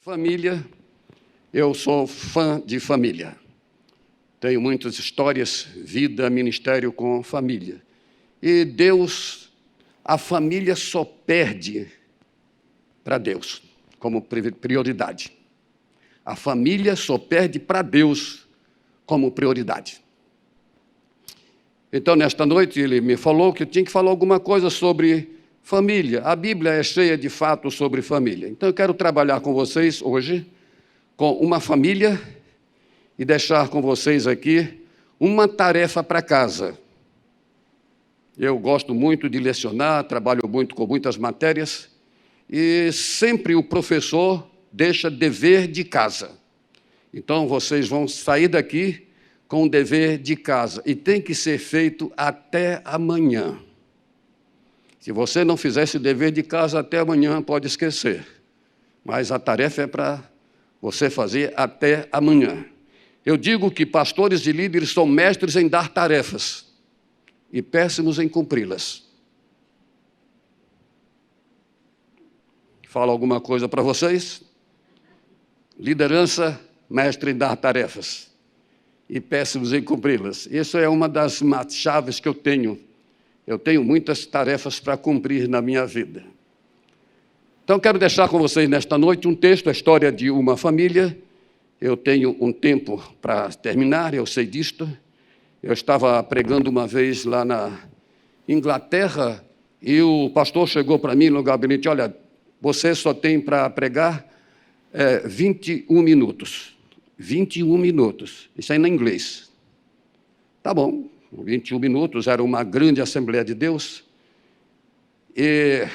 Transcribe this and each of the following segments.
Família, eu sou fã de família. Tenho muitas histórias, vida, ministério com família. E Deus, a família só perde para Deus, como prioridade. A família só perde para Deus como prioridade. Então, nesta noite, ele me falou que eu tinha que falar alguma coisa sobre família. A Bíblia é cheia de fatos sobre família. Então, eu quero trabalhar com vocês hoje com uma família e deixar com vocês aqui uma tarefa para casa. Eu gosto muito de lecionar, trabalho muito com muitas matérias e sempre o professor deixa dever de casa. Então, vocês vão sair daqui com o dever de casa e tem que ser feito até amanhã. Se você não fizer esse dever de casa até amanhã, pode esquecer. Mas a tarefa é para você fazer até amanhã. Eu digo que pastores e líderes são mestres em dar tarefas e péssimos em cumpri-las. Falo alguma coisa para vocês? Liderança, mestre em dar tarefas e péssimos em cumpri-las. Isso é uma das chaves que eu tenho. Eu tenho muitas tarefas para cumprir na minha vida. Então, quero deixar com vocês nesta noite um texto, a história de uma família. Eu tenho um tempo para terminar, eu sei disto. Eu estava pregando uma vez lá na Inglaterra e o pastor chegou para mim no gabinete: olha, você só tem para pregar 21 minutos. 21 minutos. Isso aí em inglês. Tá bom, 21 minutos, era uma grande Assembleia de Deus. E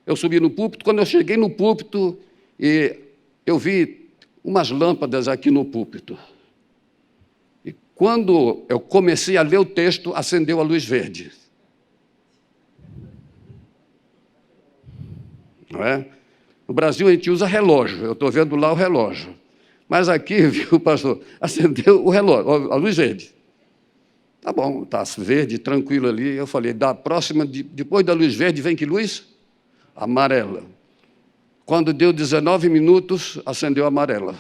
eu subi no púlpito. Quando eu cheguei no púlpito, eu vi umas lâmpadas aqui no púlpito. E quando eu comecei a ler o texto, acendeu a luz verde. Não é? No Brasil a gente usa relógio, eu estou vendo lá o relógio. Mas aqui, viu, pastor, acendeu o relógio, a luz verde. Tá bom, está verde, tranquilo ali. Eu falei, da próxima, depois da luz verde, vem que luz? Amarela. Quando deu 19 minutos, acendeu a amarela.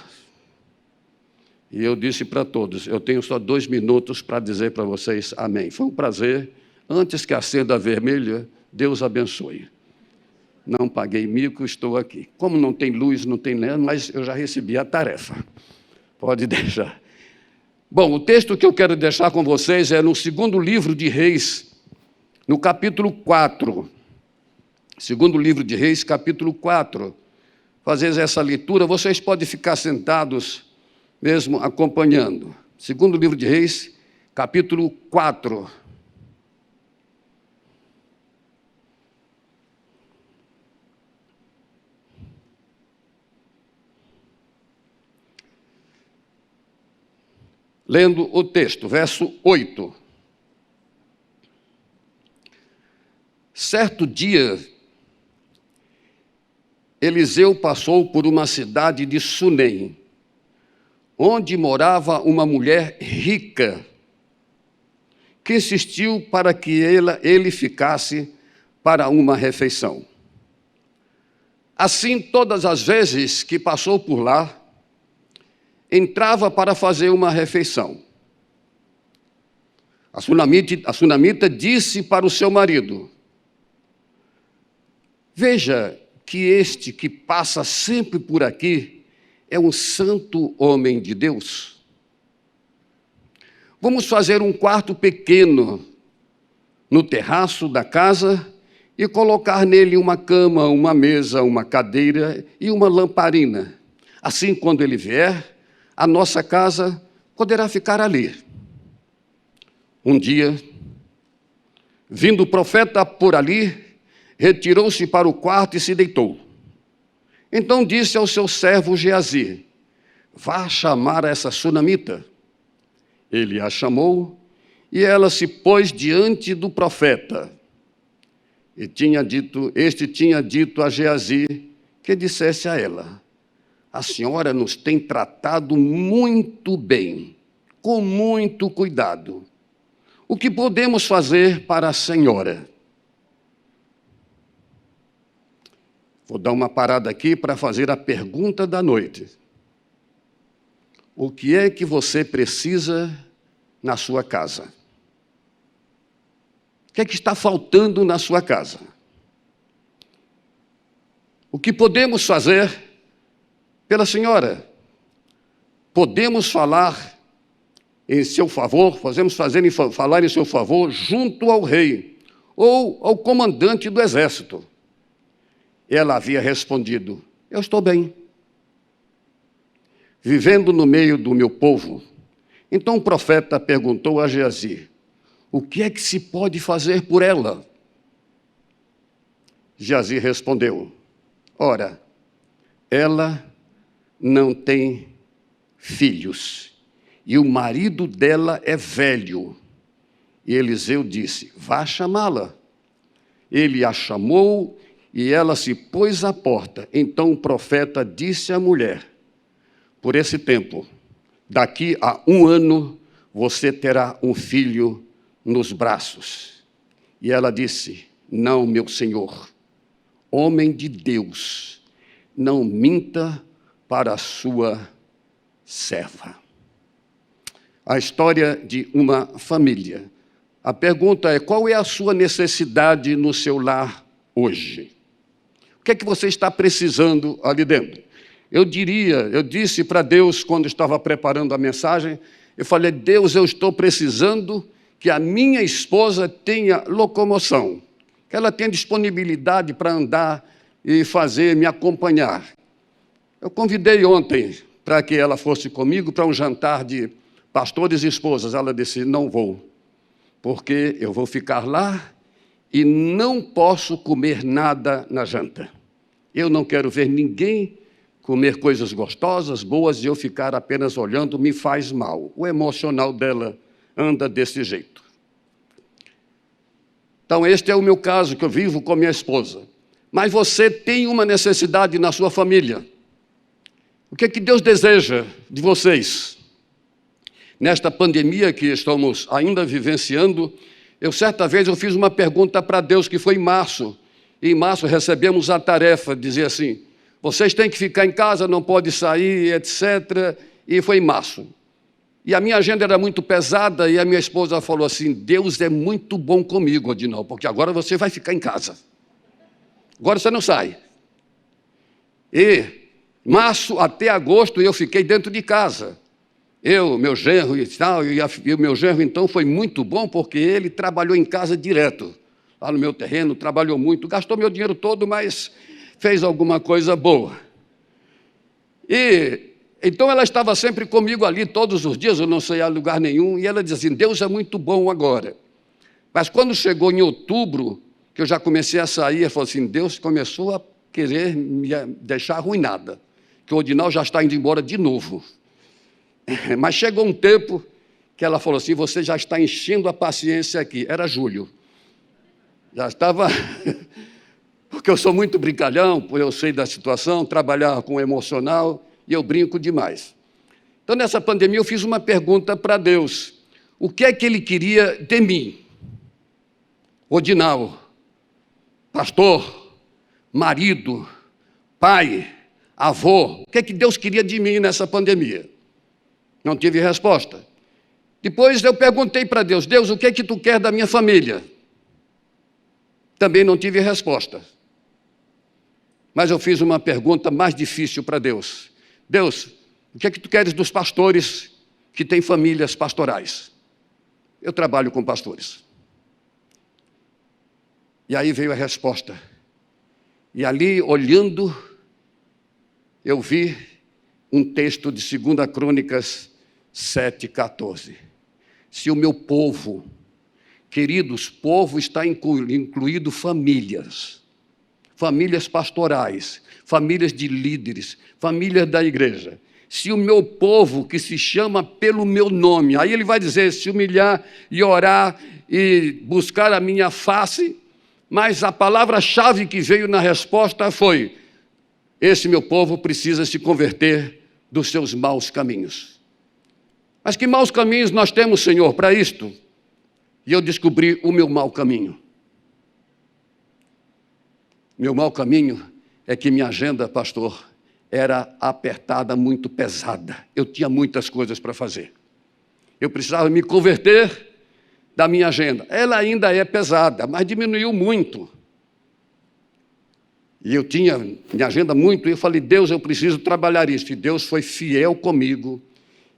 E eu disse para todos, eu tenho só 2 minutos para dizer para vocês amém. Foi um prazer. Antes que acenda a vermelha, Deus abençoe. Não paguei mico, estou aqui. Como não tem luz, não tem nada, mas eu já recebi a tarefa. Pode deixar. Bom, o texto que eu quero deixar com vocês é no 2º livro de Reis, no capítulo 4. 2º livro de Reis, capítulo 4. Fazer essa leitura, vocês podem ficar sentados mesmo acompanhando. 2º livro de Reis, capítulo 4. Lendo o texto, verso 8. Certo dia, Eliseu passou por uma cidade de Sunem, onde morava uma mulher rica, que insistiu para que ele ficasse para uma refeição. Assim, todas as vezes que passou por lá, entrava para fazer uma refeição. A sunamita disse para o seu marido: veja que este que passa sempre por aqui é um santo homem de Deus. Vamos fazer um quarto pequeno no terraço da casa e colocar nele uma cama, uma mesa, uma cadeira e uma lamparina. Assim, quando ele vier, a nossa casa poderá ficar ali. Um dia, vindo o profeta por ali, retirou-se para o quarto e se deitou. Então disse ao seu servo Geazi: vá chamar essa sunamita. Ele a chamou e ela se pôs diante do profeta. Este tinha dito a Geazi que dissesse a ela: a senhora nos tem tratado muito bem, com muito cuidado. O que podemos fazer para a senhora? Vou dar uma parada aqui para fazer a pergunta da noite. O que é que você precisa na sua casa? O que é que está faltando na sua casa? O que podemos fazer pela senhora? Podemos falar em seu favor, falar em seu favor junto ao rei ou ao comandante do exército. Ela havia respondido: eu estou bem, vivendo no meio do meu povo. Então o profeta perguntou a Geazi: o que é que se pode fazer por ela? Geazi respondeu: ora, ela não tem filhos, e o marido dela é velho. E Eliseu disse: vá chamá-la. Ele a chamou e ela se pôs à porta. Então o profeta disse à mulher: por esse tempo, daqui a 1 ano, você terá um filho nos braços. E ela disse: não, meu senhor, homem de Deus, não minta para a sua serva. A história de uma família. A pergunta é: qual é a sua necessidade no seu lar hoje? O que é que você está precisando ali dentro? Eu disse para Deus, quando estava preparando a mensagem, eu falei: Deus, eu estou precisando que a minha esposa tenha locomoção, que ela tenha disponibilidade para andar e me acompanhar. Eu convidei ontem para que ela fosse comigo para um jantar de pastores e esposas. Ela disse: não vou, porque eu vou ficar lá e não posso comer nada na janta. Eu não quero ver ninguém comer coisas gostosas, boas, e eu ficar apenas olhando me faz mal. O emocional dela anda desse jeito. Então, este é o meu caso, que eu vivo com minha esposa. Mas você tem uma necessidade na sua família. O que é que Deus deseja de vocês? Nesta pandemia que estamos ainda vivenciando, certa vez eu fiz uma pergunta para Deus, que foi em março. E em março recebemos a tarefa de dizer assim: vocês têm que ficar em casa, não pode sair, etc. E foi em março. E a minha agenda era muito pesada e a minha esposa falou assim: Deus é muito bom comigo, Odinão, porque agora você vai ficar em casa. Agora você não sai. E março até agosto eu fiquei dentro de casa. Eu, meu genro e tal, e o meu genro então foi muito bom, porque ele trabalhou em casa direto, lá no meu terreno, trabalhou muito, gastou meu dinheiro todo, mas fez alguma coisa boa. E então ela estava sempre comigo ali, todos os dias, eu não saía a lugar nenhum, e ela dizia assim: Deus é muito bom agora. Mas quando chegou em outubro, que eu já comecei a sair, ela falou assim: Deus começou a querer me deixar arruinada, que o Odinal já está indo embora de novo. Mas chegou um tempo que ela falou assim: você já está enchendo a paciência aqui. Era julho. Já estava... Porque eu sou muito brincalhão, eu sei da situação, trabalhar com emocional, e eu brinco demais. Então, nessa pandemia, eu fiz uma pergunta para Deus: o que é que Ele queria de mim? Odinal, pastor, marido, pai, avô, o que é que Deus queria de mim nessa pandemia? Não tive resposta. Depois eu perguntei para Deus: Deus, o que é que tu quer da minha família? Também não tive resposta. Mas eu fiz uma pergunta mais difícil para Deus: Deus, o que é que tu queres dos pastores que têm famílias pastorais? Eu trabalho com pastores. E aí veio a resposta. E ali, olhando, eu vi um texto de 2 Crônicas 7,14. Se o meu povo, queridos, povo está incluído famílias pastorais, famílias de líderes, famílias da igreja. Se o meu povo, que se chama pelo meu nome, aí ele vai dizer: se humilhar e orar e buscar a minha face, mas a palavra-chave que veio na resposta foi: esse meu povo precisa se converter dos seus maus caminhos. Mas que maus caminhos nós temos, Senhor, para isto? E eu descobri o meu mau caminho. Meu mau caminho é que minha agenda, pastor, era apertada, muito pesada. Eu tinha muitas coisas para fazer. Eu precisava me converter da minha agenda. Ela ainda é pesada, mas diminuiu muito. E eu tinha minha agenda muito, e eu falei, Deus, eu preciso trabalhar isso. E Deus foi fiel comigo.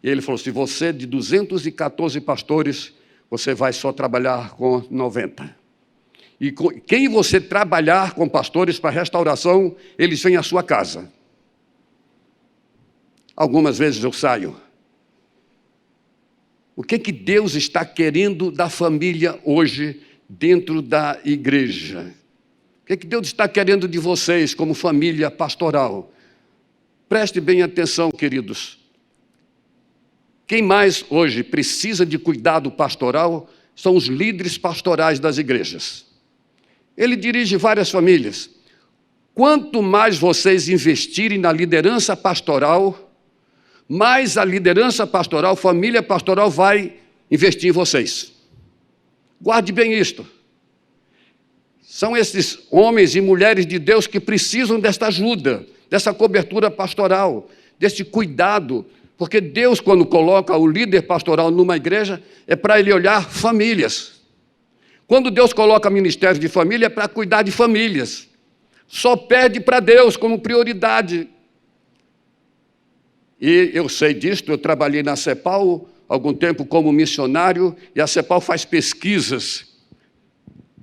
E Ele falou, se você, de 214 pastores, você vai só trabalhar com 90. E quem você trabalhar com pastores para restauração, eles vêm à sua casa. Algumas vezes eu saio. O que Deus está querendo da família hoje dentro da igreja? O que Deus está querendo de vocês como família pastoral? Preste bem atenção, queridos. Quem mais hoje precisa de cuidado pastoral são os líderes pastorais das igrejas. Ele dirige várias famílias. Quanto mais vocês investirem na liderança pastoral, mais a liderança pastoral, família pastoral vai investir em vocês. Guarde bem isto. São esses homens e mulheres de Deus que precisam desta ajuda, dessa cobertura pastoral, desse cuidado, porque Deus, quando coloca o líder pastoral numa igreja, é para ele olhar famílias. Quando Deus coloca ministério de família, é para cuidar de famílias. Só pede para Deus como prioridade. E eu sei disto, eu trabalhei na CEPAL algum tempo como missionário, e a CEPAL faz pesquisas.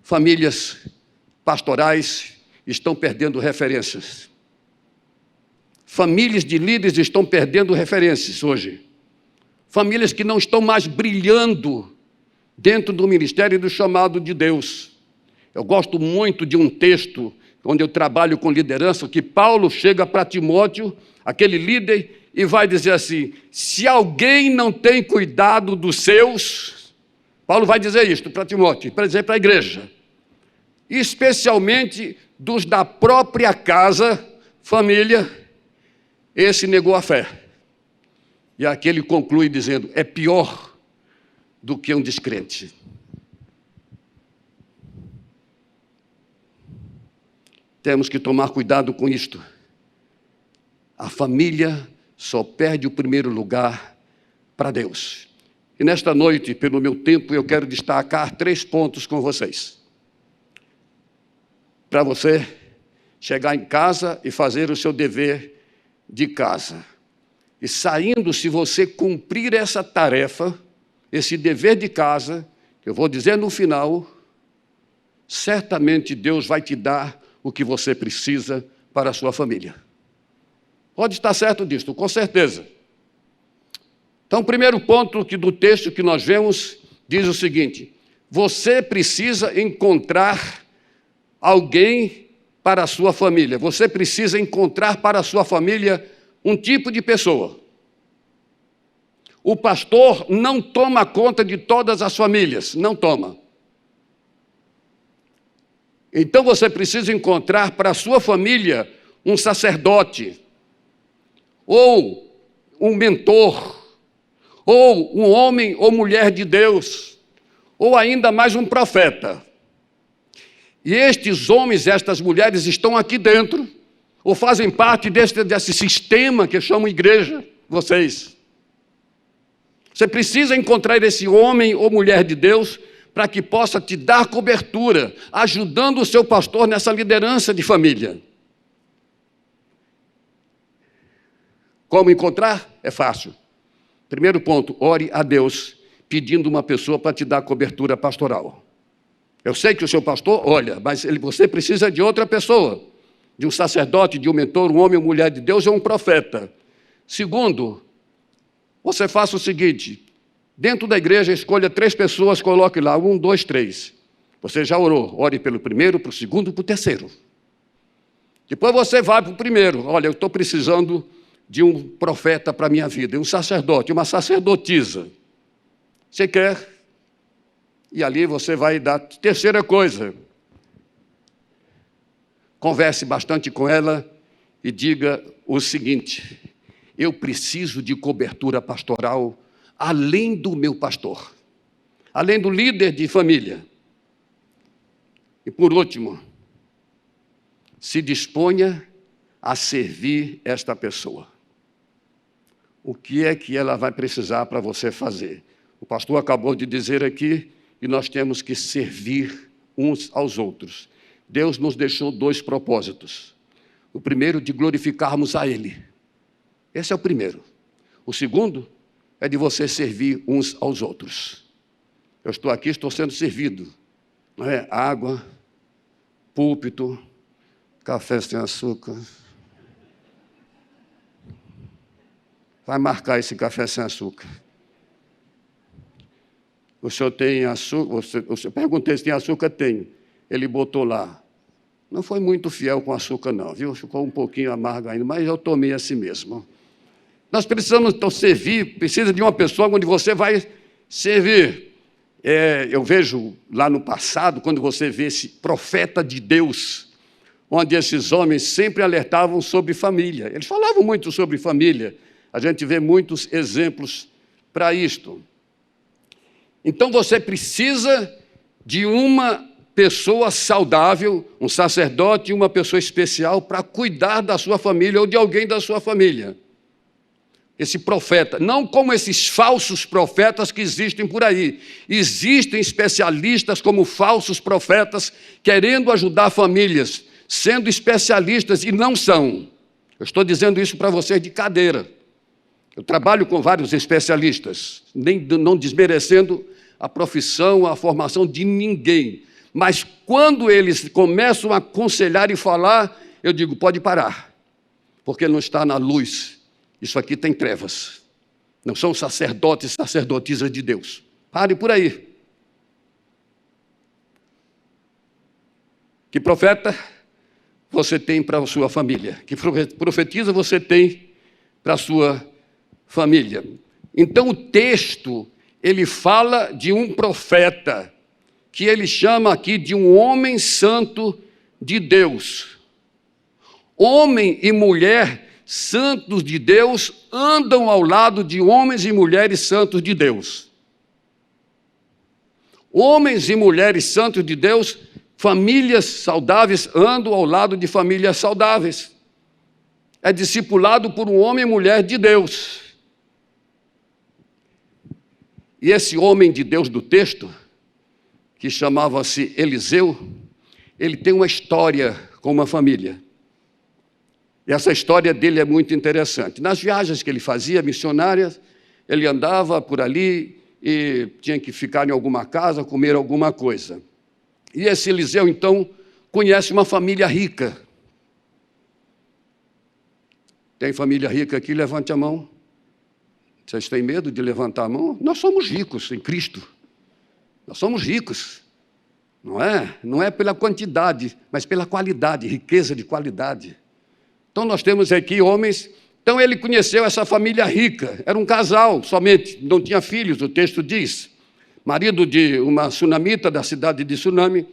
Famílias pastorais estão perdendo referências. Famílias de líderes estão perdendo referências hoje. Famílias que não estão mais brilhando dentro do ministério e do chamado de Deus. Eu gosto muito de um texto onde eu trabalho com liderança, que Paulo chega para Timóteo, aquele líder, e vai dizer assim, se alguém não tem cuidado dos seus, Paulo vai dizer isto para Timóteo, para dizer para a igreja, especialmente dos da própria casa, família, esse negou a fé. E aqui ele conclui dizendo, é pior do que um descrente. Temos que tomar cuidado com isto. A família só perde o primeiro lugar para Deus. E nesta noite, pelo meu tempo, eu quero destacar 3 pontos com vocês. Para você chegar em casa e fazer o seu dever de casa. E saindo, se você cumprir essa tarefa, esse dever de casa, que eu vou dizer no final, certamente Deus vai te dar o que você precisa para a sua família. Pode estar certo disso, com certeza. Então, o primeiro ponto do texto que nós vemos diz o seguinte, você precisa encontrar alguém para a sua família. Você precisa encontrar para a sua família um tipo de pessoa. O pastor não toma conta de todas as famílias, não toma. Então você precisa encontrar para a sua família um sacerdote, ou um mentor, ou um homem ou mulher de Deus, ou ainda mais um profeta. E estes homens e estas mulheres estão aqui dentro, ou fazem parte desse sistema que chamam igreja, vocês. Você precisa encontrar esse homem ou mulher de Deus para que possa te dar cobertura, ajudando o seu pastor nessa liderança de família. Como encontrar? É fácil. Primeiro ponto, ore a Deus, pedindo uma pessoa para te dar cobertura pastoral. Eu sei que o seu pastor, olha, mas você precisa de outra pessoa, de um sacerdote, de um mentor, um homem ou mulher de Deus ou um profeta. Segundo, você faça o seguinte, dentro da igreja escolha 3 pessoas, coloque lá, 1, 2, 3. Você já orou, ore pelo primeiro, para o segundo, para o terceiro. Depois você vai para o primeiro, olha, eu estou precisando de um profeta para a minha vida, um sacerdote, uma sacerdotisa. Você quer? E ali você vai dar. Terceira coisa, converse bastante com ela e diga o seguinte, eu preciso de cobertura pastoral além do meu pastor, além do líder de família. E por último, se disponha a servir esta pessoa. O que é que ela vai precisar para você fazer? O pastor acabou de dizer aqui que nós temos que servir uns aos outros. Deus nos deixou 2 propósitos. O primeiro, de glorificarmos a Ele. Esse é o primeiro. O segundo é de você servir uns aos outros. Eu estou aqui, estou sendo servido. Não é? Água, púlpito, café sem açúcar. Vai marcar esse café sem açúcar. O senhor tem açúcar? Eu perguntei se tem açúcar, tem. Ele botou lá. Não foi muito fiel com açúcar, não, viu? Ficou um pouquinho amargo ainda, mas eu tomei assim mesmo. Nós precisamos, então, servir, precisa de uma pessoa onde você vai servir. Eu vejo lá no passado, quando você vê esse profeta de Deus, onde esses homens sempre alertavam sobre família. Eles falavam muito sobre família. A gente vê muitos exemplos para isto. Então, você precisa de uma pessoa saudável, um sacerdote e uma pessoa especial para cuidar da sua família ou de alguém da sua família. Esse profeta, não como esses falsos profetas que existem por aí. Existem especialistas como falsos profetas querendo ajudar famílias, sendo especialistas e não são. Eu estou dizendo isso para vocês de cadeira. Eu trabalho com vários especialistas, não desmerecendo a profissão, a formação de ninguém. Mas quando eles começam a aconselhar e falar, eu digo, pode parar, porque não está na luz. Isso aqui tem trevas. Não são sacerdotes, sacerdotisas de Deus. Pare por aí. Que profeta você tem para a sua família? Que profetiza você tem para a sua família? Então o texto, ele fala de um profeta, que ele chama aqui de um homem santo de Deus. Homem e mulher santos de Deus andam ao lado de homens e mulheres santos de Deus. Homens e mulheres santos de Deus, famílias saudáveis, andam ao lado de famílias saudáveis. É discipulado por um homem e mulher de Deus. E esse homem de Deus do texto, que chamava-se Eliseu, ele tem uma história com uma família. E essa história dele é muito interessante. Nas viagens que ele fazia, missionárias, ele andava por ali e tinha que ficar em alguma casa, comer alguma coisa. E esse Eliseu, então, conhece uma família rica. Tem família rica aqui? Levante a mão. Vocês têm medo de levantar a mão? Nós somos ricos em Cristo. Nós somos ricos. Não é pela quantidade, mas pela qualidade, riqueza de qualidade. Então nós temos aqui homens. Então ele conheceu essa família rica. Era um casal somente, não tinha filhos, o texto diz. Marido de uma sunamita da cidade de Sunami.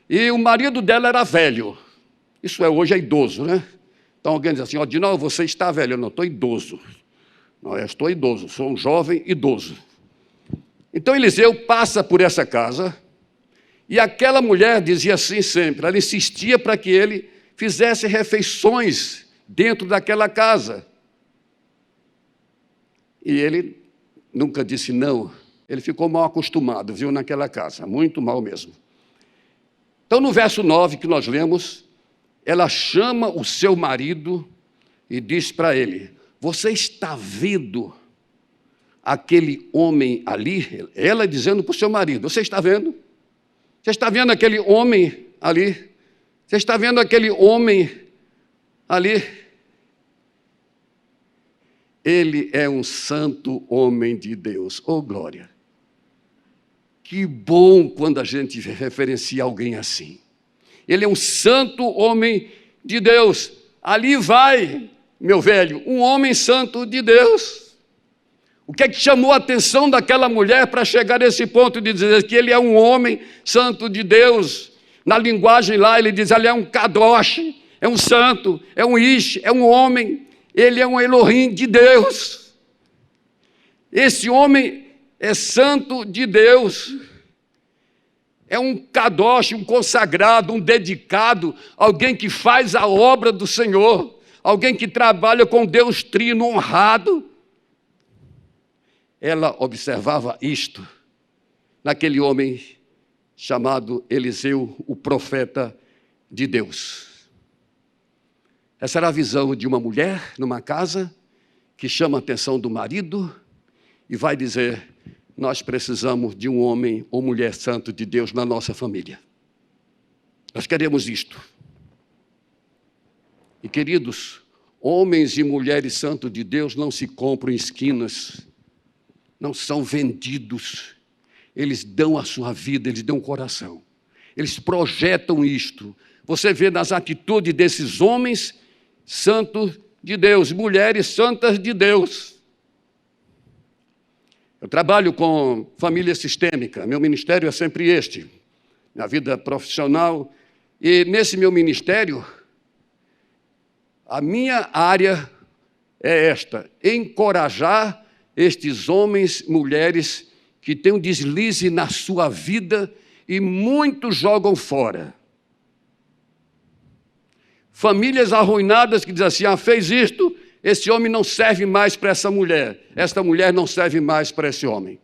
E o marido dela era velho. Isso hoje é idoso, né? Então alguém diz assim, Odinão, você está velho. Eu não, estou idoso. Não, eu estou idoso, sou um jovem idoso. Então Eliseu passa por essa casa e aquela mulher dizia assim sempre, ela insistia para que ele fizesse refeições dentro daquela casa. E ele nunca disse não, ele ficou mal acostumado, viu, naquela casa, muito mal mesmo. Então no verso 9 que nós lemos, ela chama o seu marido e diz para ele, você está vendo aquele homem ali? Ela dizendo para o seu marido, você está vendo? Você está vendo aquele homem ali? Você está vendo aquele homem ali? Ele é um santo homem de Deus. Oh, glória! Que bom quando a gente referencia alguém assim. Ele é um santo homem de Deus. Ali vai, meu velho, um homem santo de Deus. O que é que chamou a atenção daquela mulher para chegar a esse ponto de dizer que ele é um homem santo de Deus? Na linguagem lá ele diz, ele é um kadosh, é um santo, é um ish, é um homem, ele é um Elohim de Deus. Esse homem é santo de Deus. É um kadosh, um consagrado, um dedicado, alguém que faz a obra do Senhor, alguém que trabalha com Deus Trino honrado. Ela observava isto naquele homem chamado Eliseu, o profeta de Deus. Essa era a visão de uma mulher numa casa que chama a atenção do marido e vai dizer: nós precisamos de um homem ou mulher santo de Deus na nossa família. Nós queremos isto. E, queridos, homens e mulheres santos de Deus não se compram em esquinas, não são vendidos. Eles dão a sua vida, eles dão o coração. Eles projetam isto. Você vê nas atitudes desses homens santos de Deus, mulheres santas de Deus. Eu trabalho com família sistêmica, meu ministério é sempre este, na vida profissional. E nesse meu ministério, a minha área é esta: encorajar estes homens, mulheres que têm um deslize na sua vida e muitos jogam fora. Famílias arruinadas que dizem assim: fez isto, esse homem não serve mais para essa mulher, esta mulher não serve mais para esse homem.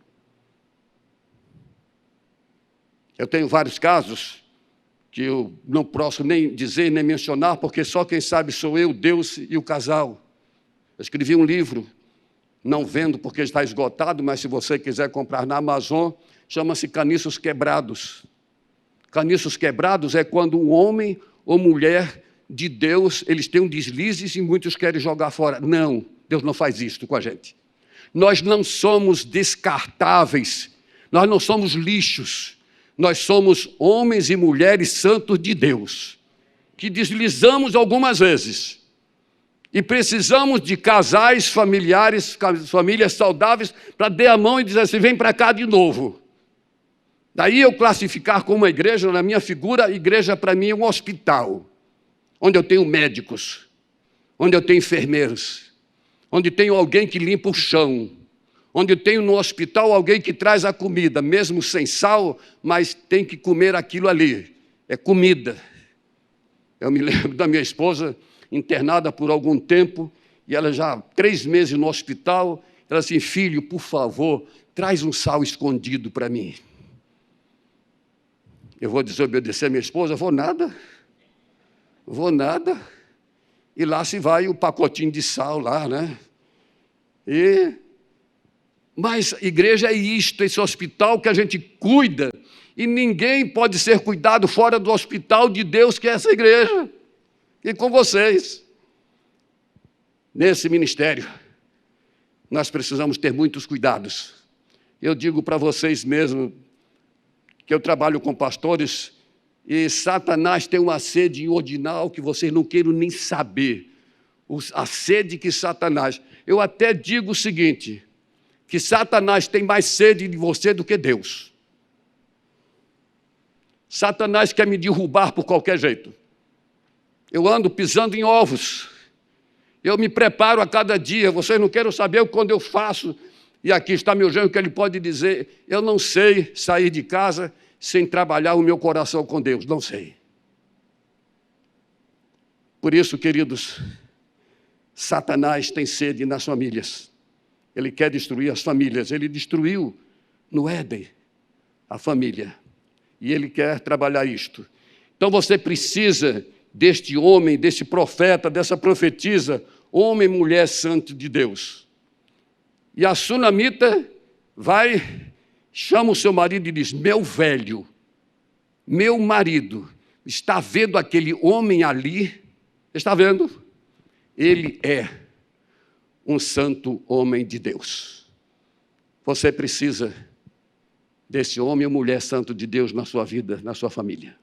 Eu tenho vários casos que eu não posso nem dizer, nem mencionar, porque só quem sabe sou eu, Deus e o casal. Eu escrevi um livro, não vendo porque está esgotado, mas se você quiser comprar na Amazon, chama-se Caniços Quebrados. Caniços quebrados é quando um homem ou mulher de Deus, eles têm um deslizes e muitos querem jogar fora. Não, Deus não faz isto com a gente. Nós não somos descartáveis, nós não somos lixos. Nós somos homens e mulheres santos de Deus, que deslizamos algumas vezes. E precisamos de casais, familiares, famílias saudáveis, para dar a mão e dizer assim: vem para cá de novo. Daí eu classificar como uma igreja, na minha figura, a igreja para mim é um hospital, onde eu tenho médicos, onde eu tenho enfermeiros, onde tenho alguém que limpa o chão, onde eu tenho no hospital alguém que traz a comida, mesmo sem sal, mas tem que comer aquilo ali, é comida. Eu me lembro da minha esposa, internada por algum tempo, e ela já há 3 meses no hospital, ela assim: filho, por favor, traz um sal escondido para mim. Eu vou desobedecer a minha esposa? Vou nada. E lá se vai o pacotinho de sal lá, né? Mas igreja é isto, esse hospital que a gente cuida, e ninguém pode ser cuidado fora do hospital de Deus, que é essa igreja. E com vocês, nesse ministério, nós precisamos ter muitos cuidados. Eu digo para vocês mesmo, que eu trabalho com pastores, e Satanás tem uma sede ordinal que vocês não queiram nem saber. A sede que Satanás... Eu até digo o seguinte, que Satanás tem mais sede de você do que Deus. Satanás quer me derrubar por qualquer jeito. Eu ando pisando em ovos. Eu me preparo a cada dia. Vocês não querem saber quando eu faço. E aqui está meu genro, que ele pode dizer: eu não sei sair de casa sem trabalhar o meu coração com Deus. Não sei. Por isso, queridos, Satanás tem sede nas famílias. Ele quer destruir as famílias. Ele destruiu no Éden a família. E ele quer trabalhar isto. Então você precisa deste homem, desse profeta, dessa profetisa, homem e mulher santo de Deus. E a sunamita vai, chama o seu marido e diz: meu velho, meu marido, está vendo aquele homem ali? Está vendo? Ele é um santo homem de Deus. Você precisa desse homem ou mulher santo de Deus na sua vida, na sua família.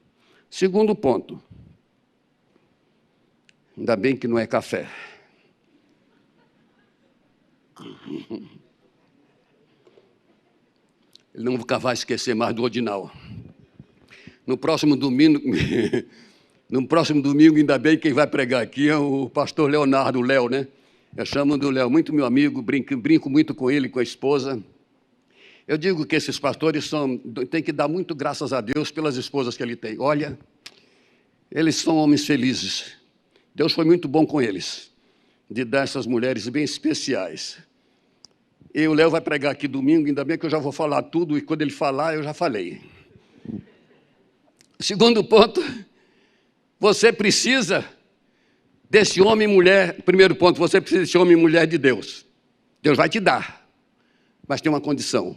Segundo ponto. Ainda bem que não é café. Ele nunca vai esquecer mais do ordinal. No próximo domingo, ainda bem quem vai pregar aqui é o pastor Leonardo, o Léo, né? Eu chamo do Léo, muito meu amigo, brinco muito com ele, com a esposa. Eu digo que esses pastores têm que dar muito graças a Deus pelas esposas que ele tem. Olha, eles são homens felizes. Deus foi muito bom com eles, de dar essas mulheres bem especiais. E o Léo vai pregar aqui domingo, ainda bem que eu já vou falar tudo, e quando ele falar, eu já falei. Segundo ponto, você precisa desse homem e mulher. Primeiro ponto, você precisa desse homem e mulher de Deus. Deus vai te dar, mas tem uma condição.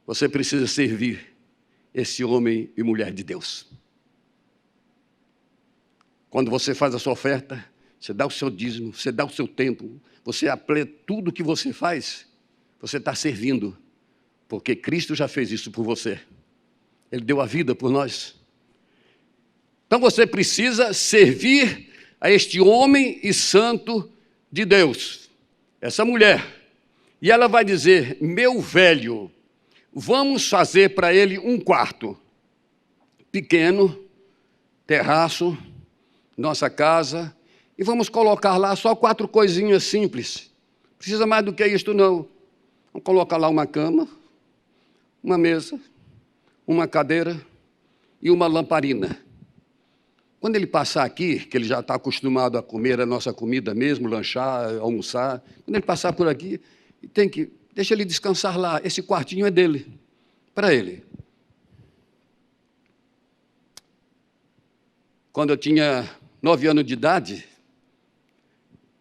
Você precisa servir esse homem e mulher de Deus. Quando você faz a sua oferta, você dá o seu dízimo, você dá o seu tempo, você aplica tudo que você faz, você está servindo, porque Cristo já fez isso por você. Ele deu a vida por nós. Então você precisa servir a este homem e santo de Deus, essa mulher. E ela vai dizer: meu velho, vamos fazer para ele um quarto pequeno, terraço, nossa casa, e vamos colocar lá só 4 coisinhas simples. Não precisa mais do que isto, não. Vamos colocar lá uma cama, uma mesa, uma cadeira e uma lamparina. Quando ele passar aqui, que ele já está acostumado a comer a nossa comida mesmo, lanchar, almoçar, quando ele passar por aqui, deixa ele descansar lá. Esse quartinho é dele, para ele. Quando eu tinha 9 anos de idade,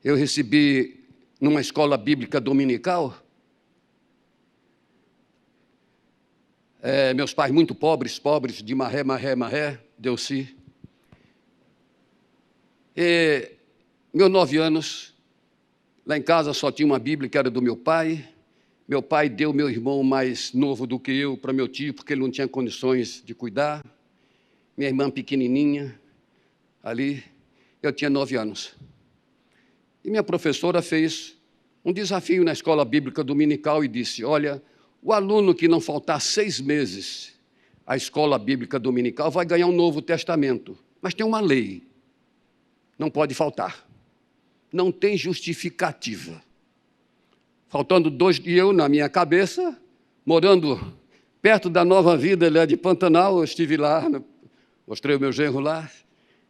eu recebi numa escola bíblica dominical, meus pais muito pobres, de maré, Delci. E meus 9 anos, lá em casa só tinha uma Bíblia que era do meu pai. Meu pai deu meu irmão mais novo do que eu para meu tio, porque ele não tinha condições de cuidar. Minha irmã pequenininha, ali, eu tinha 9 anos. E minha professora fez um desafio na escola bíblica dominical e disse: olha, o aluno que não faltar 6 meses à escola bíblica dominical vai ganhar um Novo Testamento. Mas tem uma lei, não pode faltar. Não tem justificativa. Faltando 2, e eu, na minha cabeça, morando perto da Nova Vida, ele é de Pantanal, eu estive lá, mostrei o meu genro lá,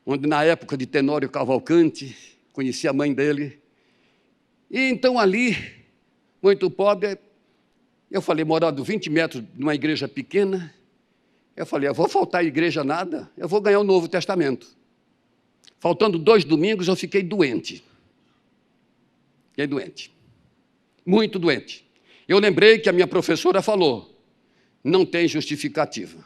onde na época de Tenório Cavalcante, conheci a mãe dele. E então ali, muito pobre, eu falei, morando 20 metros numa igreja pequena, eu falei, eu vou faltar à igreja nada, eu vou ganhar o Novo Testamento. Faltando 2 domingos, eu fiquei doente. Fiquei doente. Muito doente. Eu lembrei que a minha professora falou, não tem justificativa.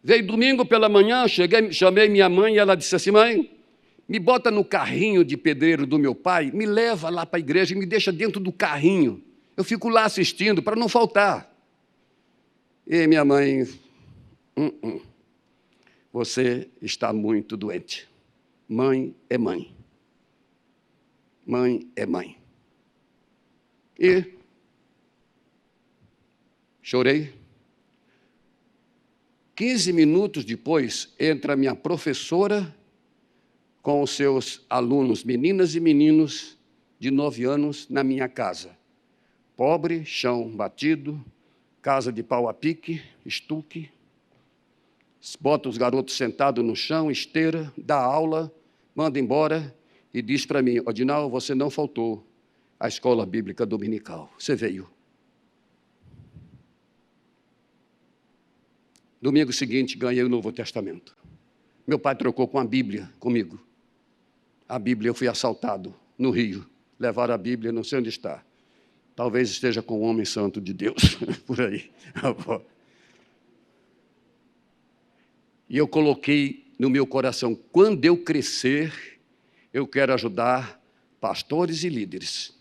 Veio domingo pela manhã, chamei minha mãe e ela disse assim: mãe, me bota no carrinho de pedreiro do meu pai, me leva lá para a igreja e me deixa dentro do carrinho. Eu fico lá assistindo para não faltar. E minha mãe, você está muito doente. Mãe é mãe. Mãe é mãe. E chorei. 15 minutos depois, entra a minha professora com os seus alunos, meninas e meninos de 9 anos, na minha casa. Pobre, chão batido, casa de pau a pique, estuque. Bota os garotos sentados no chão, esteira, dá aula, manda embora e diz para mim: Odinal, você não faltou à escola bíblica dominical, você veio. Domingo seguinte, ganhei o Novo Testamento. Meu pai trocou com a Bíblia comigo. A Bíblia, eu fui assaltado no Rio. Levaram a Bíblia, não sei onde está. Talvez esteja com o homem santo de Deus, por aí. E eu coloquei no meu coração, quando eu crescer, eu quero ajudar pastores e líderes.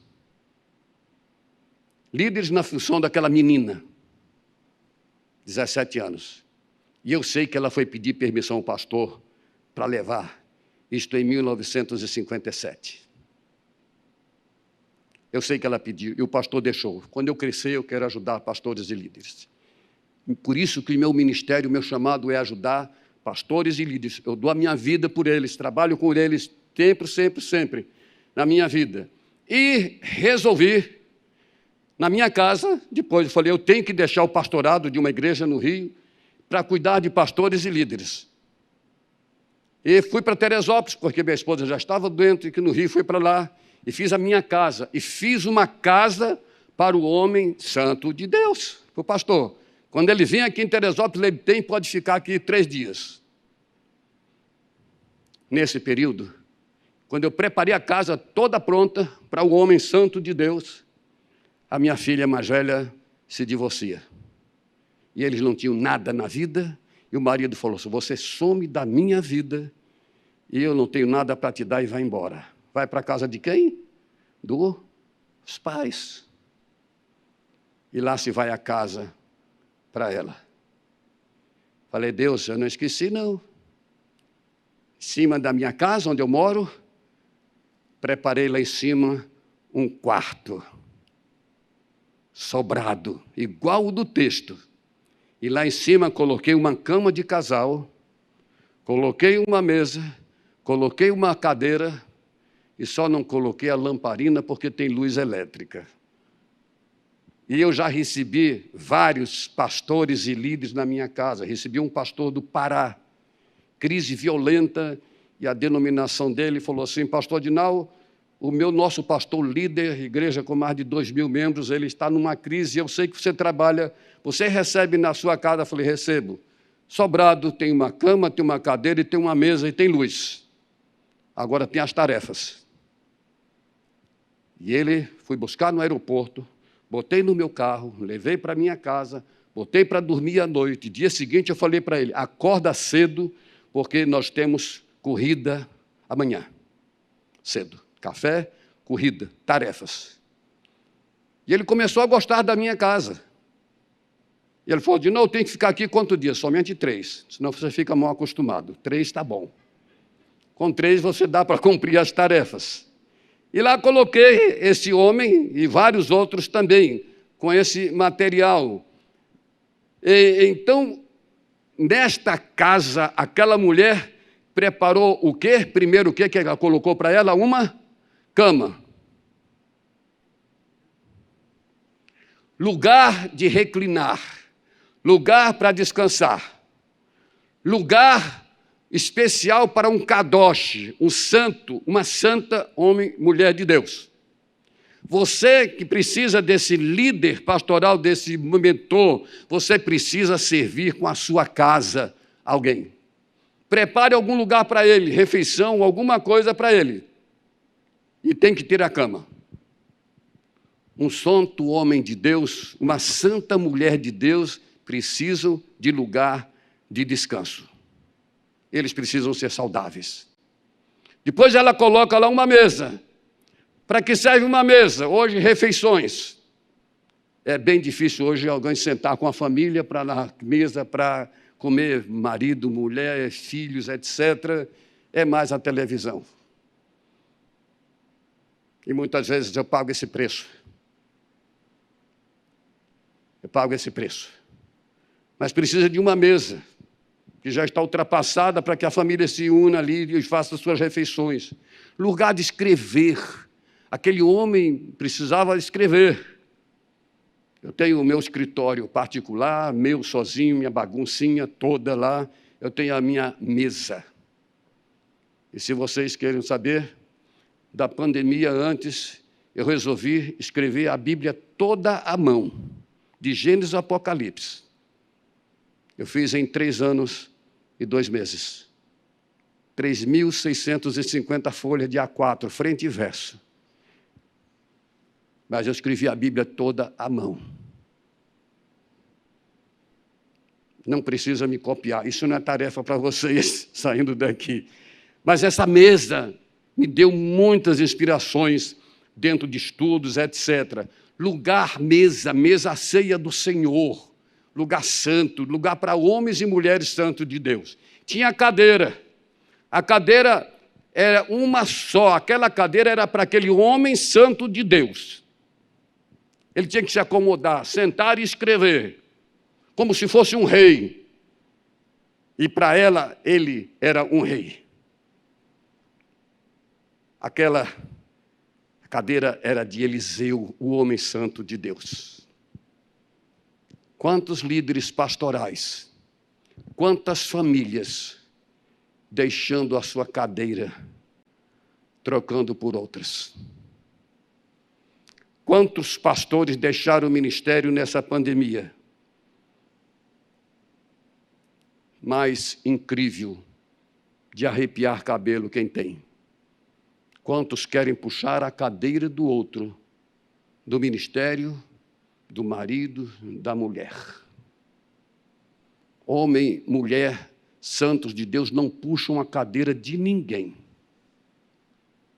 Líderes na função daquela menina, 17 anos. E eu sei que ela foi pedir permissão ao pastor para levar, isto em 1957. Eu sei que ela pediu, e o pastor deixou. Quando eu crescer, eu quero ajudar pastores e líderes. Por isso que o meu ministério, o meu chamado é ajudar pastores e líderes. Eu dou a minha vida por eles, trabalho com eles sempre, na minha vida. E resolvi, na minha casa, depois eu falei, eu tenho que deixar o pastorado de uma igreja no Rio para cuidar de pastores e líderes. E fui para Teresópolis, porque minha esposa já estava doente, e que no Rio fui para lá, e fiz a minha casa. E fiz uma casa para o homem santo de Deus, para o pastor. Quando ele vem aqui em Teresópolis, ele pode ficar aqui 3 dias. Nesse período, quando eu preparei a casa toda pronta para o homem santo de Deus, a minha filha mais velha se divorcia. E eles não tinham nada na vida, e o marido falou assim: você some da minha vida, e eu não tenho nada para te dar, e vai embora. Vai para a casa de quem? Dos pais. E lá se vai a casa para ela. Falei: Deus, eu não esqueci, não. Em cima da minha casa, onde eu moro, preparei lá em cima um quarto sobrado, igual o do texto. E lá em cima coloquei uma cama de casal, coloquei uma mesa, coloquei uma cadeira, e só não coloquei a lamparina porque tem luz elétrica. E eu já recebi vários pastores e líderes na minha casa. Recebi um pastor do Pará, crise violenta, e a denominação dele falou assim: pastor Adinal, nosso pastor líder, igreja com mais de 2.000 membros, ele está numa crise, eu sei que você trabalha, você recebe na sua casa? Eu falei: recebo. Sobrado, tem uma cama, tem uma cadeira, e tem uma mesa, e tem luz. Agora tem as tarefas. E ele fui buscar no aeroporto, botei no meu carro, levei para minha casa, botei para dormir à noite. Dia seguinte eu falei para ele: acorda cedo, porque nós temos corrida amanhã. Cedo. Café, corrida, tarefas. E ele começou a gostar da minha casa. E ele falou: não, eu tenho que ficar aqui quantos dias? Somente 3, senão você fica mal acostumado. 3 está bom. Com 3 você dá para cumprir as tarefas. E lá coloquei esse homem e vários outros também, com esse material. Então, nesta casa, aquela mulher preparou o quê? Primeiro, o quê que ela colocou para ela? Uma cama. Lugar de reclinar. Lugar para descansar. Lugar especial para um kadosh, um santo, uma santa homem, mulher de Deus. Você que precisa desse líder pastoral, desse mentor, você precisa servir com a sua casa alguém. Prepare algum lugar para ele, refeição, alguma coisa para ele. E tem que ter a cama. Um santo homem de Deus, uma santa mulher de Deus, precisam de lugar de descanso. Eles precisam ser saudáveis. Depois ela coloca lá uma mesa. Para que serve uma mesa? Hoje, refeições. É bem difícil hoje alguém sentar com a família para na mesa para comer marido, mulher, filhos, etc. É mais a televisão. E muitas vezes eu pago esse preço. Eu pago esse preço. Mas precisa de uma mesa que já está ultrapassada para que a família se una ali e faça suas refeições. Lugar de escrever. Aquele homem precisava escrever. Eu tenho o meu escritório particular, meu sozinho, minha baguncinha toda lá. Eu tenho a minha mesa. E se vocês querem saber, da pandemia antes, eu resolvi escrever a Bíblia toda à mão, de Gênesis ao Apocalipse. Eu fiz em 3 anos e 2 meses. 3.650 folhas de A4, frente e verso. Mas eu escrevi a Bíblia toda à mão. Não precisa me copiar, isso não é tarefa para vocês saindo daqui. Mas essa mesa me deu muitas inspirações dentro de estudos, etc. Lugar, mesa ceia do Senhor. Lugar santo, lugar para homens e mulheres santos de Deus. Tinha cadeira. A cadeira era uma só. Aquela cadeira era para aquele homem santo de Deus. Ele tinha que se acomodar, sentar e escrever, como se fosse um rei. E para ela, ele era um rei. Aquela cadeira era de Eliseu, o homem santo de Deus. Quantos líderes pastorais, quantas famílias deixando a sua cadeira, trocando por outras. Quantos pastores deixaram o ministério nessa pandemia? Mais incrível, de arrepiar cabelo quem tem. Quantos querem puxar a cadeira do outro, do ministério, do marido, da mulher? Homem, mulher, santos de Deus não puxam a cadeira de ninguém.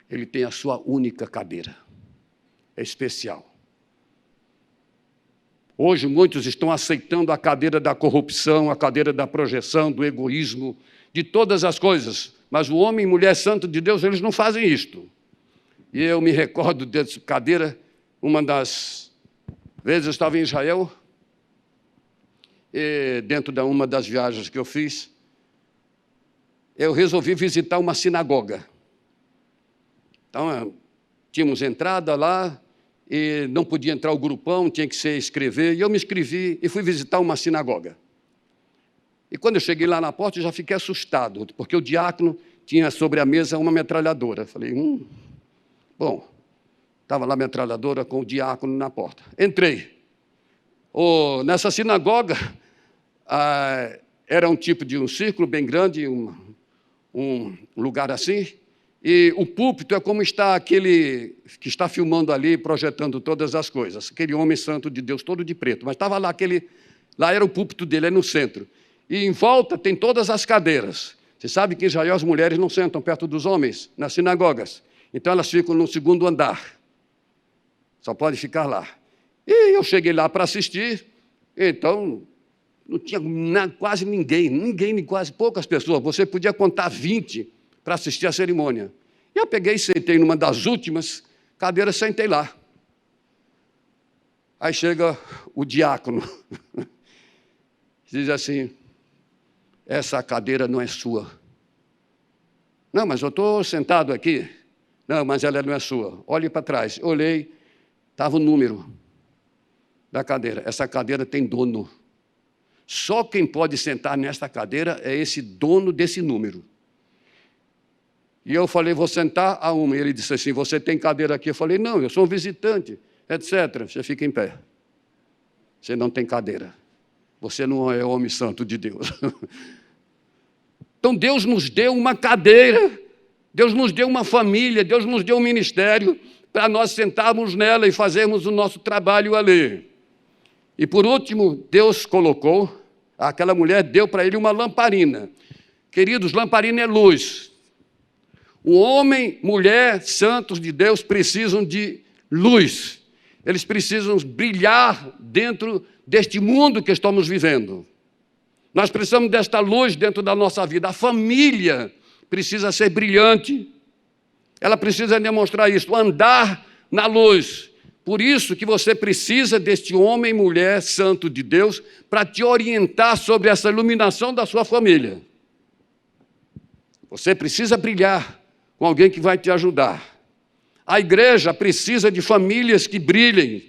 Ele tem a sua única cadeira. É especial. Hoje muitos estão aceitando a cadeira da corrupção, a cadeira da projeção, do egoísmo, de todas as coisas. Mas o homem e mulher santo de Deus, eles não fazem isto. E eu me recordo dessa cadeira, uma das vezes eu estava em Israel, e dentro de uma das viagens que eu fiz, eu resolvi visitar uma sinagoga. Então, tínhamos entrada lá, e não podia entrar o grupão, tinha que se inscrever, e eu me inscrevi e fui visitar uma sinagoga. E quando eu cheguei lá na porta, eu já fiquei assustado, porque o diácono tinha sobre a mesa uma metralhadora. Falei, bom, estava lá a metralhadora com o diácono na porta. Entrei. Nessa sinagoga, era um tipo de um círculo bem grande, um lugar assim, e o púlpito é como está aquele que está filmando ali, projetando todas as coisas, aquele homem santo de Deus, todo de preto, mas estava lá, lá era o púlpito dele, é no centro. E em volta tem todas as cadeiras. Você sabe que em Israel as mulheres não sentam perto dos homens, nas sinagogas. Então elas ficam no segundo andar. Só pode ficar lá. E eu cheguei lá para assistir, então não tinha quase ninguém, quase poucas pessoas. Você podia contar 20 para assistir a cerimônia. E eu peguei e sentei numa das últimas cadeiras, sentei lá. Aí chega o diácono, diz assim, essa cadeira não é sua. Não, mas eu estou sentado aqui. Não, mas ela não é sua. Olhe para trás. Olhei, estava o número da cadeira. Essa cadeira tem dono. Só quem pode sentar nesta cadeira é esse dono desse número. E eu falei, vou sentar a uma. E ele disse assim, você tem cadeira aqui? Eu falei, não, eu sou um visitante, etc. Você fica em pé. Você não tem cadeira. Você não é homem santo de Deus. Então Deus nos deu uma cadeira, Deus nos deu uma família, Deus nos deu um ministério para nós sentarmos nela e fazermos o nosso trabalho ali. E por último, Deus colocou, aquela mulher deu para ele uma lamparina. Queridos, lamparina é luz. O homem, mulher, santos de Deus precisam de luz. Eles precisam brilhar dentro deste mundo que estamos vivendo. Nós precisamos desta luz dentro da nossa vida. A família precisa ser brilhante. Ela precisa demonstrar isso, andar na luz. Por isso que você precisa deste homem, mulher, santo de Deus, para te orientar sobre essa iluminação da sua família. Você precisa brilhar com alguém que vai te ajudar. A igreja precisa de famílias que brilhem,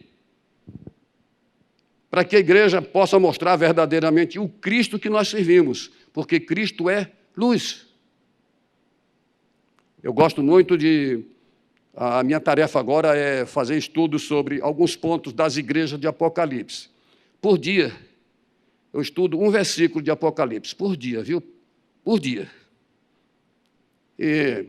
para que a igreja possa mostrar verdadeiramente o Cristo que nós servimos, porque Cristo é luz. Eu gosto muito a minha tarefa agora é fazer estudos sobre alguns pontos das igrejas de Apocalipse. Por dia, eu estudo um versículo de Apocalipse, por dia, viu? Por dia. E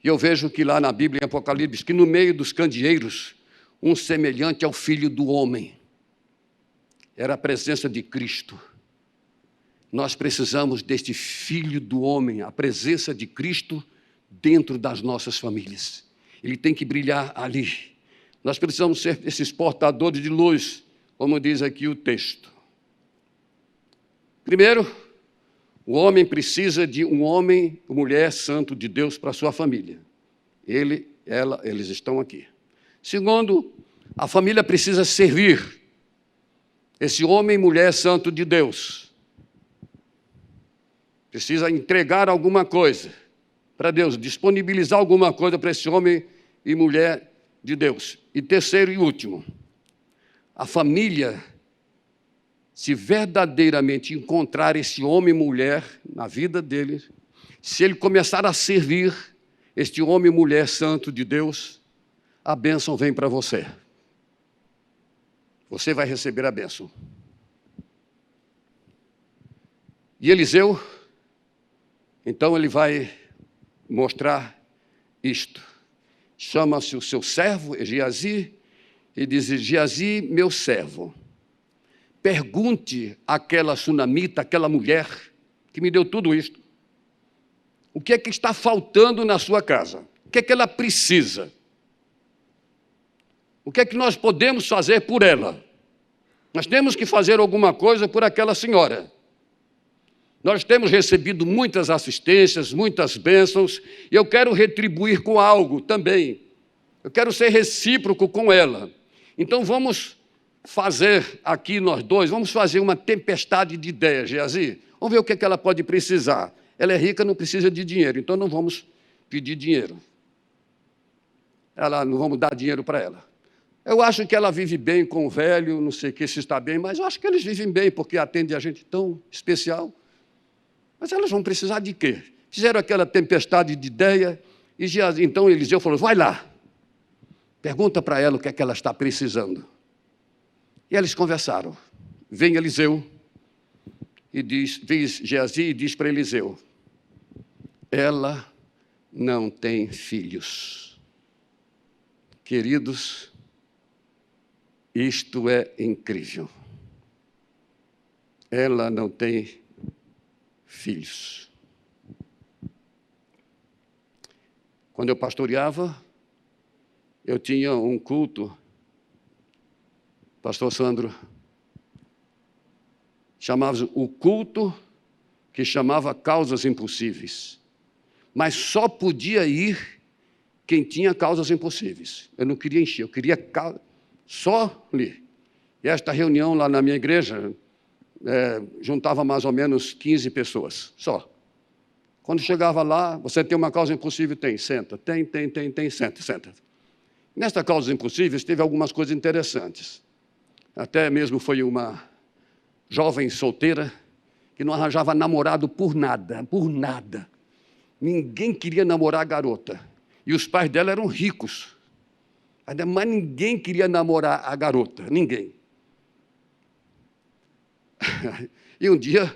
eu vejo que lá na Bíblia, em Apocalipse, que no meio dos candeeiros, um semelhante ao Filho do Homem. Era a presença de Cristo. Nós precisamos deste Filho do Homem, a presença de Cristo dentro das nossas famílias. Ele tem que brilhar ali. Nós precisamos ser esses portadores de luz, como diz aqui o texto. Primeiro, o homem precisa de um homem, uma mulher santo de Deus para a sua família. Ele, ela, eles estão aqui. Segundo, a família precisa servir esse homem e mulher santo de Deus. Precisa entregar alguma coisa para Deus, disponibilizar alguma coisa para esse homem e mulher de Deus. E terceiro e último, a família, se verdadeiramente encontrar esse homem e mulher na vida deles, Se ele começar a servir este homem e mulher santo de Deus, a bênção vem para você. Você vai receber a bênção. E Eliseu, então ele vai mostrar isto. Chama-se o seu servo, Geazi, e diz: Geazi, meu servo, pergunte àquela sunamita, àquela mulher que me deu tudo isto, o que é que está faltando na sua casa? O que é que ela precisa? O que é que nós podemos fazer por ela? Nós temos que fazer alguma coisa por aquela senhora. Nós temos recebido muitas assistências, muitas bênçãos, e eu quero retribuir com algo também. Eu quero ser recíproco com ela. Então vamos fazer aqui nós dois, vamos fazer uma tempestade de ideias, Geazi. Vamos ver o que é que ela pode precisar. Ela é rica, não precisa de dinheiro, então não vamos pedir dinheiro. Não vamos dar dinheiro para ela. Eu acho que ela vive bem com o velho, não sei o que, se está bem, mas eu acho que eles vivem bem, porque atendem a gente tão especial. Mas elas vão precisar de quê? Fizeram aquela tempestade de ideia, e então Eliseu falou: vai lá, pergunta para ela o que é que ela está precisando. E eles conversaram. Vem Eliseu, e diz Geazi e diz para Eliseu: ela não tem filhos. Queridos, isto é incrível. Ela não tem filhos. Quando eu pastoreava, eu tinha um culto, pastor Sandro, chamava o culto que chamava Causas Impossíveis. Mas só podia ir quem tinha causas impossíveis. Eu não queria encher, eu queria só ler. E esta reunião lá na minha igreja juntava mais ou menos 15 pessoas, só. Quando chegava lá, você tem uma causa impossível? Tem, senta. Tem, senta. Nesta causa impossível, teve algumas coisas interessantes. Até mesmo foi uma jovem solteira que não arranjava namorado por nada. Ninguém queria namorar a garota. E os pais dela eram ricos. Mas ninguém queria namorar a garota, ninguém. E um dia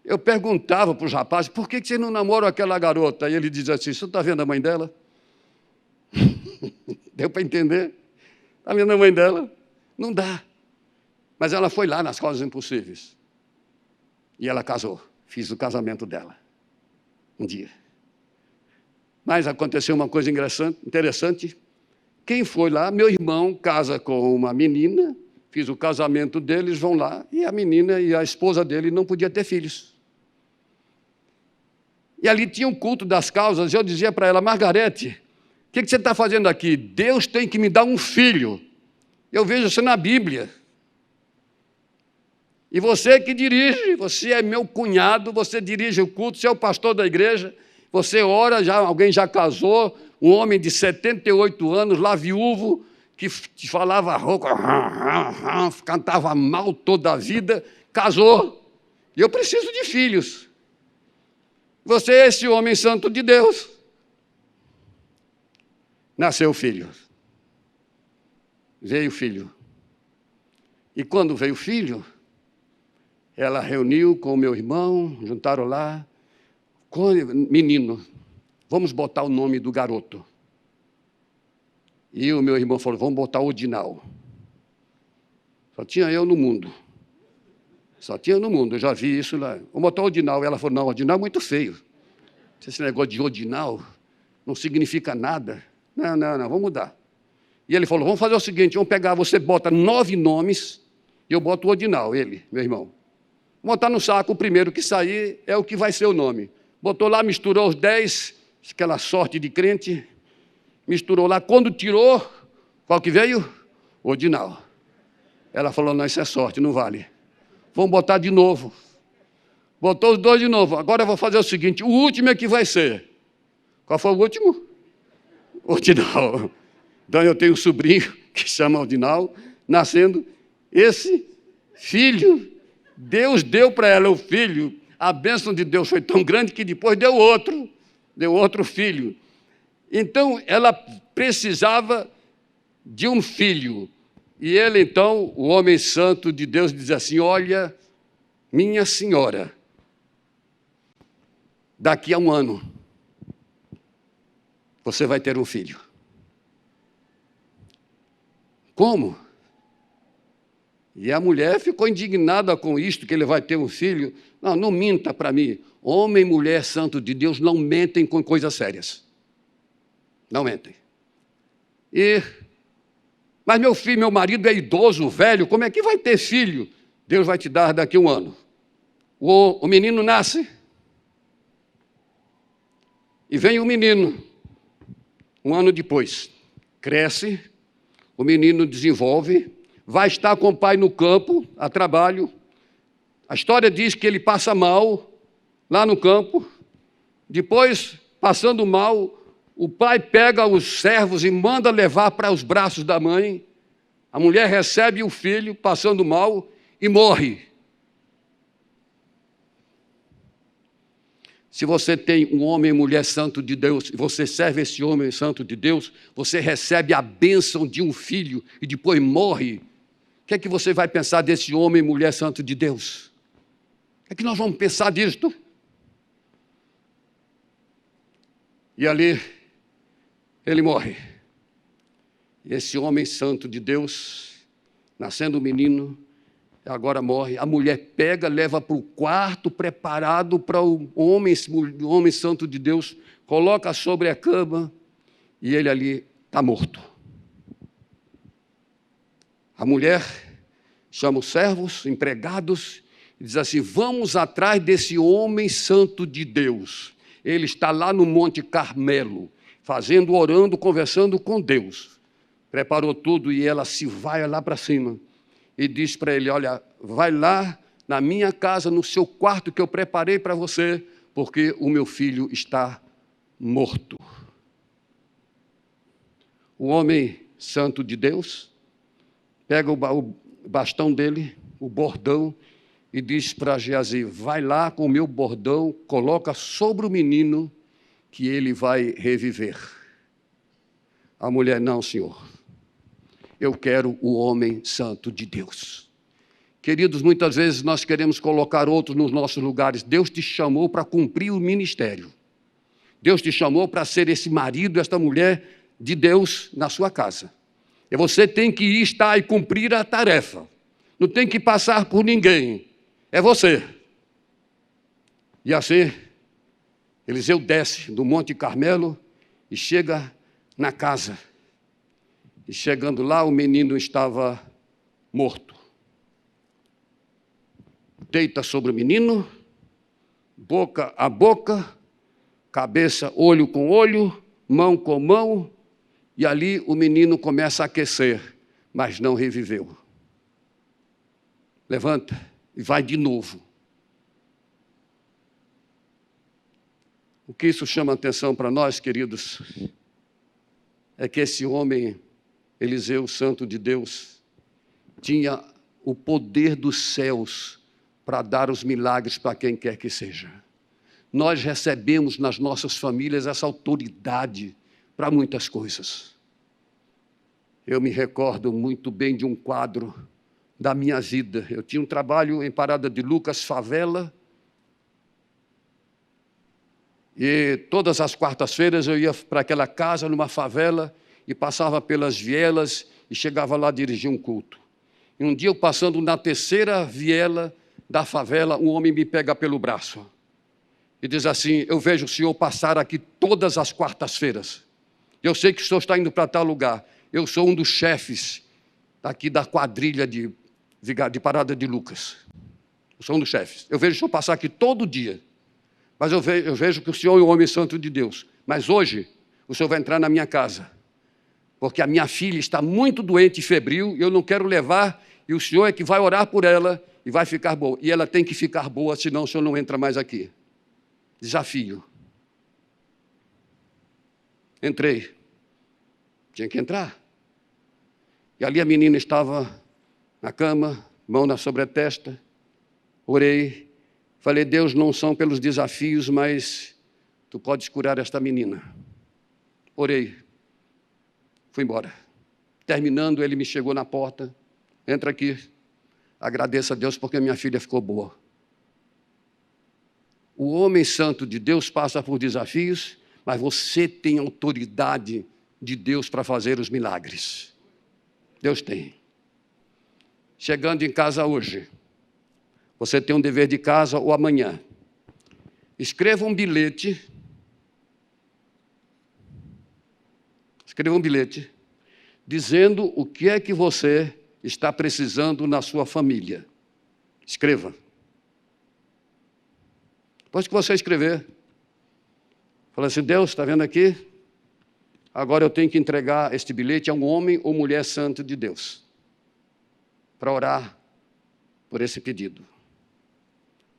eu perguntava para os rapazes: por que você não namora aquela garota? E ele dizia assim: você está vendo a mãe dela? Deu para entender? Está vendo a mãe dela? Não dá. Mas ela foi lá nas causas impossíveis. E ela casou. Fiz o casamento dela. Um dia. Mas aconteceu uma coisa interessante. Quem foi lá? Meu irmão casa com uma menina. Fiz o casamento deles, vão lá. E a menina e a esposa dele não podiam ter filhos. E ali tinha um culto das causas. Eu dizia para ela: Margarete, o que você está fazendo aqui? Deus tem que me dar um filho. Eu vejo isso na Bíblia. E você que dirige, você é meu cunhado, você dirige o culto, você é o pastor da igreja, você ora, alguém já casou, um homem de 78 anos, lá viúvo, que falava rouco, cantava mal toda a vida, casou. E eu preciso de filhos. Você é esse homem santo de Deus. Nasceu o filho. Veio o filho. E quando veio o filho, ela reuniu com o meu irmão, juntaram lá, menino, vamos botar o nome do garoto. E o meu irmão falou: vamos botar Odinal. Só tinha eu no mundo. Eu já vi isso lá. Vamos botar Odinal. Ela falou: não, Odinal é muito feio. Esse negócio de Odinal não significa nada. Não, vamos mudar. E ele falou: vamos fazer o seguinte, vamos pegar, você bota 9 nomes, e eu boto o Odinal, ele, meu irmão. Vamos botar no saco, o primeiro que sair é o que vai ser o nome. Botou lá, misturou os 10, aquela sorte de crente, misturou lá. Quando tirou, qual que veio? Odinal. Ela falou: não, isso é sorte, não vale. Vamos botar de novo. Botou os 2 de novo. Agora eu vou fazer o seguinte, o último é que vai ser. Qual foi o último? Odinal. Então eu tenho um sobrinho que chama Odinal, nascendo esse filho. Deus deu para ela o filho. A bênção de Deus foi tão grande que depois deu outro filho. Então, ela precisava de um filho. E ele, então, o homem santo de Deus, diz assim: olha, minha senhora, daqui a 1 ano, você vai ter um filho. Como? E a mulher ficou indignada com isto, que ele vai ter um filho. Não, não minta para mim. Homem e mulher santo de Deus não mentem com coisas sérias. Não mentem. Mas meu filho, meu marido é idoso, velho, como é que vai ter filho? Deus vai te dar daqui a 1 ano. O menino nasce. E vem o menino. 1 ano depois. Cresce. O menino desenvolve. Vai estar com o pai no campo, a trabalho. A história diz que ele passa mal lá no campo. Depois, passando mal, o pai pega os servos e manda levar para os braços da mãe. A mulher recebe o filho, passando mal, e morre. Se você tem um homem e mulher santo de Deus, e você serve esse homem santo de Deus, você recebe a bênção de um filho e depois morre. O que é que você vai pensar desse homem e mulher santo de Deus? O que é que nós vamos pensar disto? E ali, ele morre. E esse homem santo de Deus, nascendo um menino, agora morre. A mulher pega, leva para o quarto preparado para o homem santo de Deus, coloca sobre a cama e ele ali está morto. A mulher chama os servos, empregados, e diz assim: vamos atrás desse homem santo de Deus. Ele está lá no Monte Carmelo, orando, conversando com Deus. Preparou tudo e ela se vai lá para cima e diz para ele: olha, vai lá na minha casa, no seu quarto que eu preparei para você, porque o meu filho está morto. O homem santo de Deus pega o bastão dele, o bordão, e diz para Geazi: vai lá com o meu bordão, coloca sobre o menino, que ele vai reviver. A mulher: não, senhor, eu quero o homem santo de Deus. Queridos, muitas vezes nós queremos colocar outros nos nossos lugares. Deus te chamou para cumprir o ministério. Deus te chamou para ser esse marido, esta mulher de Deus na sua casa. E você tem que estar e cumprir a tarefa. Não tem que passar por ninguém. É você. E assim, Eliseu desce do Monte Carmelo e chega na casa. E chegando lá, o menino estava morto. Deita sobre o menino, boca a boca, cabeça, olho com olho, mão com mão, e ali o menino começa a aquecer, mas não reviveu. Levanta e vai de novo. O que isso chama atenção para nós, queridos, é que esse homem, Eliseu, santo de Deus, tinha o poder dos céus para dar os milagres para quem quer que seja. Nós recebemos nas nossas famílias essa autoridade para muitas coisas. Eu me recordo muito bem de um quadro da minha vida. Eu tinha um trabalho em Parada de Lucas, favela, e todas as quartas-feiras eu ia para aquela casa, numa favela, e passava pelas vielas e chegava lá a dirigir um culto. E um dia, eu passando na terceira viela da favela, um homem me pega pelo braço e diz assim: eu vejo o senhor passar aqui todas as quartas-feiras. Eu sei que o senhor está indo para tal lugar. Eu sou um dos chefes aqui da quadrilha de Parada de Lucas. Eu sou um dos chefes. Eu vejo o senhor passar aqui todo dia. Mas eu vejo que o senhor é um homem santo de Deus. Mas hoje, o senhor vai entrar na minha casa, porque a minha filha está muito doente e febril, e eu não quero levar, e o senhor é que vai orar por ela, e vai ficar boa. E ela tem que ficar boa, senão o senhor não entra mais aqui. Desafio. Entrei. Tinha que entrar. E ali a menina estava na cama, mão sobre a testa. Orei, Falei, Deus, não são pelos desafios, mas tu podes curar esta menina. Orei. Fui embora. Terminando, ele me chegou na porta. Entra aqui. Agradeça a Deus porque minha filha ficou boa. O homem santo de Deus passa por desafios, mas você tem autoridade de Deus para fazer os milagres. Deus tem. Chegando em casa hoje, você tem um dever de casa ou amanhã. Escreva um bilhete. Escreva um bilhete dizendo o que é que você está precisando na sua família. Escreva. Depois que você escrever, fala assim, Deus, está vendo aqui? Agora eu tenho que entregar este bilhete a um homem ou mulher santo de Deus, para orar por esse pedido.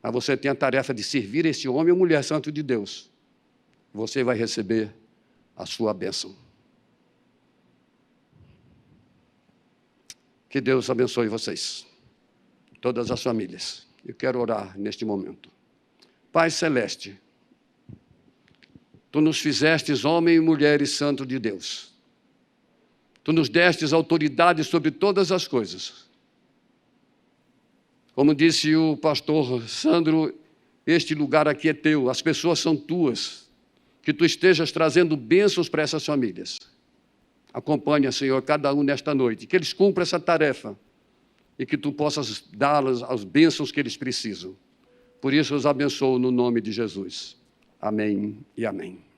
Mas você tem a tarefa de servir esse homem ou mulher santo de Deus. Você vai receber a sua bênção. Que Deus abençoe vocês, todas as famílias. Eu quero orar neste momento. Pai Celeste, Tu nos fizestes homem e mulheres santo de Deus. Tu nos destes autoridade sobre todas as coisas. Como disse o pastor Sandro, este lugar aqui é teu, as pessoas são tuas. Que Tu estejas trazendo bênçãos para essas famílias. Acompanha, Senhor, cada um nesta noite, que eles cumpram essa tarefa e que Tu possas dá-las as bênçãos que eles precisam. Por isso, os abençoo no nome de Jesus. Amém e amém.